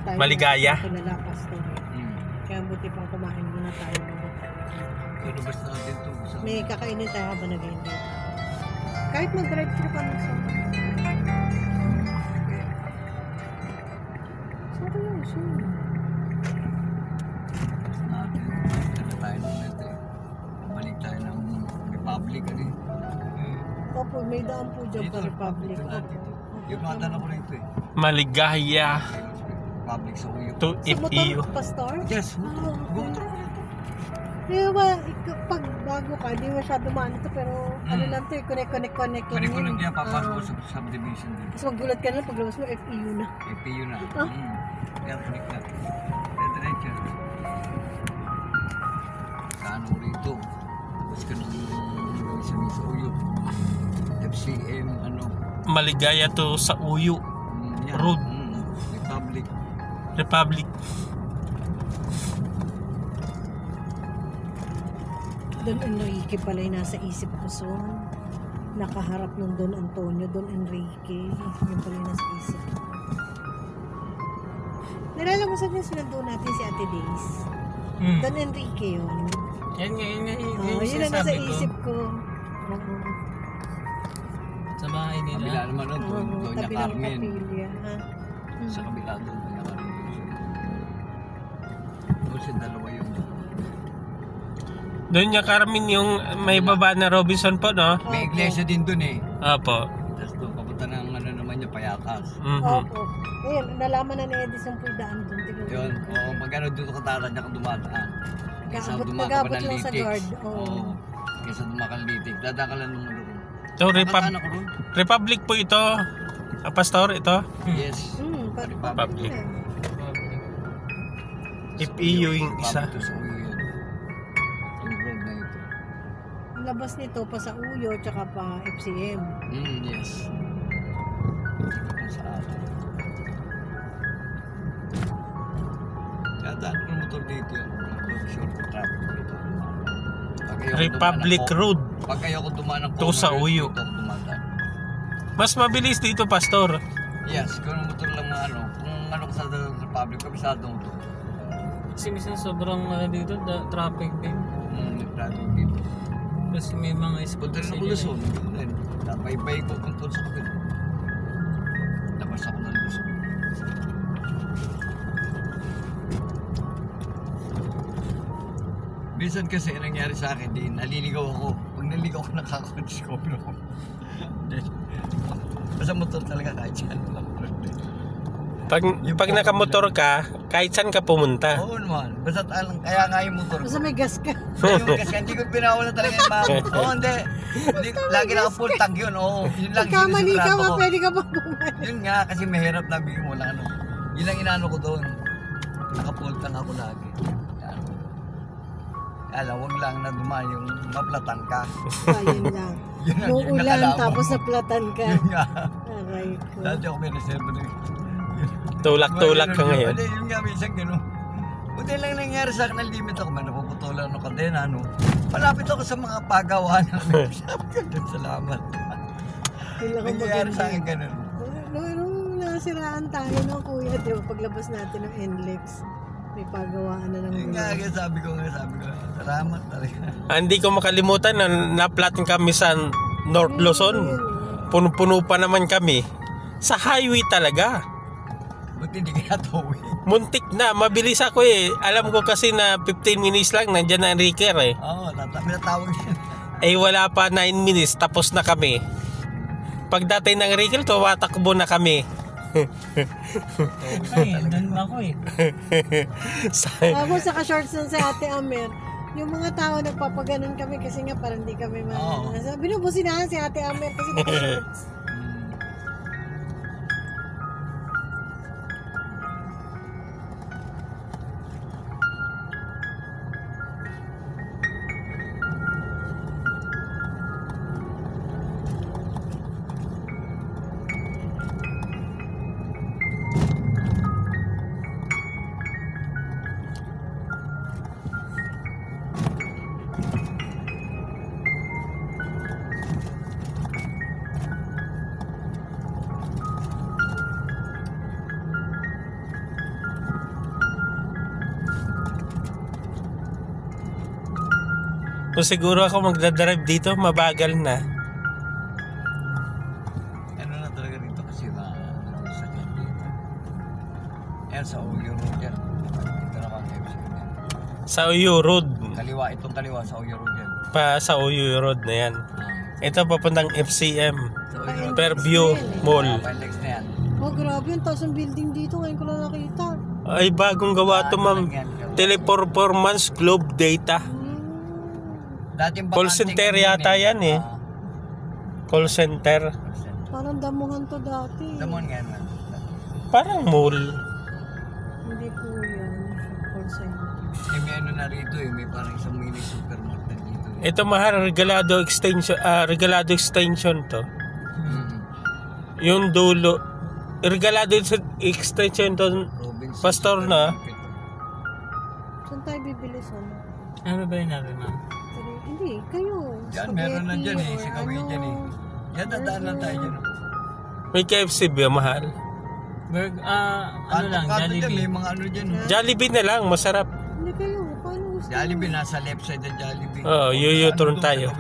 tayo. Maligaya. Tulala, pastor. Kaya buti pang kumain muna tayo. Pero basta natin ito. May kakainin tayo habang nag-enjoy. Kahit mag-drive-thru ka ng saan. Saan ko yun? Saan? Tayo nung ito. Balik tayo ng Republic. Opo, may daan po dyan pa Republic. Yung mga tanong ko rito eh. Maligaya Republic sa Uyo. to Sa FEU. motor, pastor? Yes, Okay. Kaya ba, pag bago ka, di masyado maano to, pero ano lang to, connect lang. Kunin ko lang yun. yan, papasok ko sa subdivision din. Tapos magulat ka na, paglabas mo, FEU na. FPU na. Kaya kunik na. Diretso. Saan ko rito? Tapos ka nang sabi sa Uyo. FCM, Maligaya to sa Uyo yan. Road. Republic. Don Enrique pala yung nasa isip ko, so nakaharap ng Don Antonio, Don Enrique. Yung pala yung nasa isip ko. Nalala mo saan yung sinundo natin si Ate Days? Don Enrique yun. Yan nga, Yun ang nasa isip ko. Oo. Sa bahay Kabila naman nun, Doña Tabi ng Carmen. kapilya. Ha? Sa kabila doon, Doña Carmen. Doon siya dalawa yun. Doon niya Carmen yung may baba na Robinson po, no? May iglesia din doon eh. Opo. Tapos doon papunta ng naman niya, Payatas. Opo. Ayun, nalaman na ni Edison po yung daan doon. Yun, oo, pag doon ka tara niya kung dumadaan. Kaysa Nag-abot lang sa guard. Oo. Kaysa dumakallitik. Dadaan ka lang nung doon. So, Nakatana ko doon. Republic po ito. Pastor, ito. Yes. Republic. FEU yung isa. Ito sa Uyo yun. Yung road na ito. Ang labas nito pa sa Uyo, tsaka pa FCM. Yes. Sa atin. Kaya daan ng motor dito yun. Sure for traffic dito. Republic Road. Pag kayo ko dumaan ng To sa Uyo. dito ako dumadaan. Mas mabilis dito, Pastor. Yes, kung motor lang na kung sa Republic, kabisado mo to. Kasi minsan sobrang dito, traffic din. Traffic dito. Kasi may mga Punta rin spots ako Luzon. Napay-bay ko kung sa kapit. Labas ako ng Luzon. Minsan kasi nangyari sa akin din, naliligaw ako. Pag naligaw ako, nakaka-discover ako. Basta motor talaga kahit saan lang. Pag nakamotor ka, kahit saan ka pumunta. Oo naman. Basta kaya nga yung motor ko. Basta may gas ka. Kasi hindi ko pinawala talaga yung ma'am. Oo, hindi. Lagi naka full tank yun. Oo, yun lang. Pagkamali ka, sinisigurado ko. pwede ka pa bumalik. Yun nga, kasi mahirap na bigyan mo lang Yun lang inaano ko doon. Naka full tank ako lagi. Wag lang na dumaan yung maplatan ka. Ayun lang. Yun ang Nung yung ulan, nakalaban tapos mo. naplatan ka. Yun nga. Aray ko. Dati ako may reserve na Tulak-tulak ka ngayon. Yun nga, minsan gano'n. Buti lang nangyari sa akin ng limit ako. Napuputulan ng kadena, Malapit ako sa mga pagawaan. Sabi ko doon, salamat. Kailangan Nangyari sa akin maganda. gano'n. Nung nasiraan tayo ng kuya, di ba, paglabas natin ng NLEX, may pagawaan na ng Yun nga, gulo. kaya sabi ko, salamat talaga. Hindi ko makalimutan na naplatin kami sa North Luzon. Puno-puno pa naman kami. Sa highway talaga. Buti hindi kaya towing. Muntik na, mabilis ako eh. Alam ko kasi na 15 minutes lang, nandyan na Enrique eh. Oo, tatawag din. Eh wala pa 9 minutes, tapos na kami. Pagdating ng Enrique, tumatakbo na kami. Ay, doon ako eh. Ako sa ka-shorts nun sa Ate Amer, yung mga tao nagpapaganon kami kasi nga parang di kami Oo. binubusinahan si Ate Amer kasi naka-shorts. Kung siguro ako magdadrive dito, mabagal na. Ano na talaga dito kasi sakit dito. Ayan sa Oyo Road yan. Dito naman FC yan. Sa Oyo Road. Kaliwa, itong kaliwa sa Oyo Road yan. Pa sa Oyo Road na yan. Ito papuntang FCM. Sa Oyo Road. Fairview Mall. Lex na yan. Oh, grabe yung taas ng building dito. Ngayon ko lang nakita. Ay, bagong gawa to, ma'am. Teleperformance Globe Data. Dating Call center yata yan eh. Call center. Parang damuhan to dati. Damon nga yan. Parang mall. Hindi po yan. Call center. May ano na rito eh. May parang isang mini supermarket dito eh. Ito mahal, Regalado Extension to. Yung dulo. Regalado Extension to. Robinson Pastor na. Supermarket. Saan tayo bibili son? Ano ba yun natin, ma'am? Hindi, kayo. Diyan, meron na dyan eh. Spaghetti Si or Kawin dyan eh. Yan, dadaan lang tayo dyan. May KFC ba mahal? Ano lang, Kanto dyan, may Jollibee. mga ano dyan. Jollibee na lang, masarap. Hindi kayo. Paano gusto? Jollibee, nasa left side ng Jollibee. Oo, yuyu-turn tayo.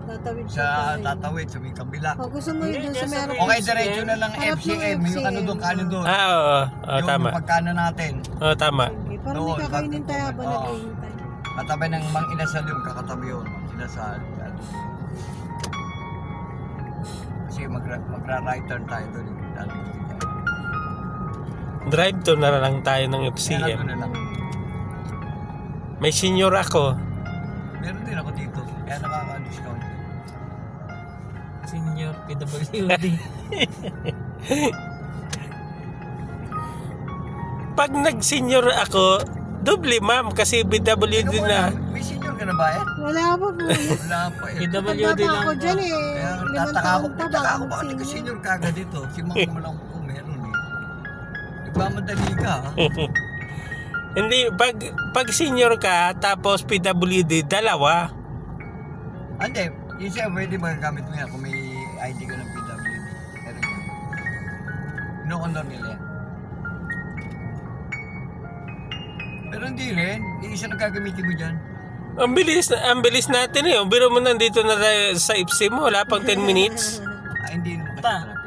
Tatawid Sa tayo. tatawid, sa may kabila. Oh, gusto mo Hindi, yun doon sa nasa meron. Okay, diretso na lang Harap ng FCM. Yung ano doon, kano doon. Oo, Yung tama. pagkano natin. Oo, tama. Sige, parang Doon, may kakainin tayo habang oo. naghihintay. Katabi ng Mang Inasal yung kakatabi yun. Inasal. Kasi magra-right turn tayo doon. Drive to na lang tayo ng Kaya FCM. na lang. May senior ako. Meron din ako dito. Kaya nakaka-discount. Senior PWD. Pag nag-senior ako, doble ma'am kasi BWD na. May senior ka na ba eh? Wala pa po. Wala pa eh. PWD Bata lang ako po. dyan eh. Kaya 5 tataka taon ako. pa Tataka ako bago bakit senior. nag-senior ka agad dito? Si Mang Kumalang ko meron eh. Nagmamadali ka ha? Hindi, pag senior ka, tapos PWD, dalawa. Hindi. Yung siya, pwede magagamit mo yan kung may ID ka ng PWD. Pero yun. Ino-honor nila yan. Pero hindi rin. Yung isa na gagamitin mo dyan. Ang bilis natin eh. Biro mo nandito na tayo sa IPSI mo, wala pang 10 minutes. Hindi naman kasi Pa. traffic.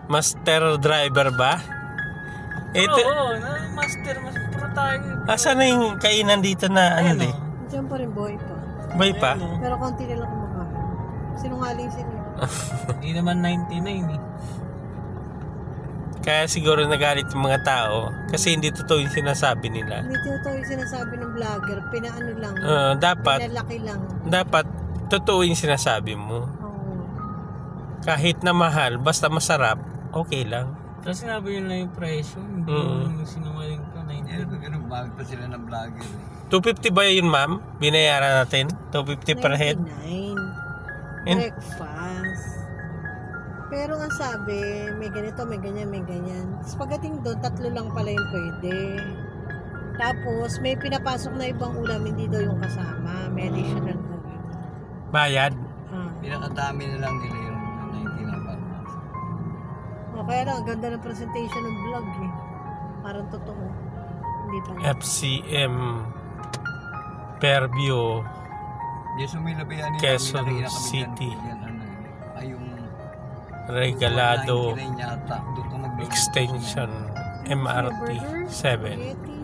Master driver ba? Ito, Oo, master pro tayo. asan na yung kainan dito na ano di? Diyan pa rin boy pa. Bay pa? Pero konti na lang kumakain. Sinungaling sila. Hindi naman 99 eh. Kaya siguro nagalit yung mga tao kasi hindi totoo yung sinasabi nila. Hindi totoo yung sinasabi ng vlogger. Pinaano lang. Dapat Pinalaki lang. totoo yung sinasabi mo. Oo. Kahit na mahal, basta masarap, okay lang. Tapos sinabi yun lang yung presyo. Hindi Mm. yung sinungaling ka, 99. Ganun, bakit pa sila ng vlogger eh. 250 ba yun ma'am? Binayaran natin? 250 per head? 99. And- Breakfast. Pero ang sabi, may ganito, may ganyan, may ganyan. Tapos pagdating doon, 3 lang pala yung pwede. Tapos may pinapasok na ibang ulam, hindi daw yung kasama. May additional daw yun. Bayad? Ah. Pinakadami na lang nila yung 19 na parang. Kaya lang, ang ganda ng presentation ng vlog eh. Parang totoo. Hindi pa. FCM Fairview Yes, sumilabayan nila. Quezon may nakita kami City. dyan, yan, ano, ay yung Regalado 199 yata. Doon ka mag-download. Extension MRT 7. Spaghetti,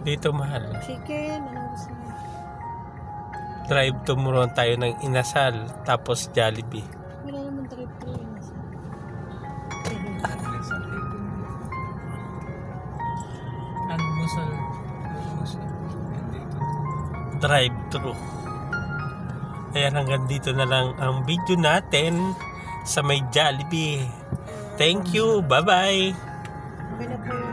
Dito mahal. chicken, anong gusto mo? Drive tumuron tayo ng Inasal tapos Jollibee. Wala naman trip ko yun. Almusal. Drive thru. Ayan, hanggang dito na lang ang video natin sa may Jollibee. Thank you. Bye-bye. Okay na po yun.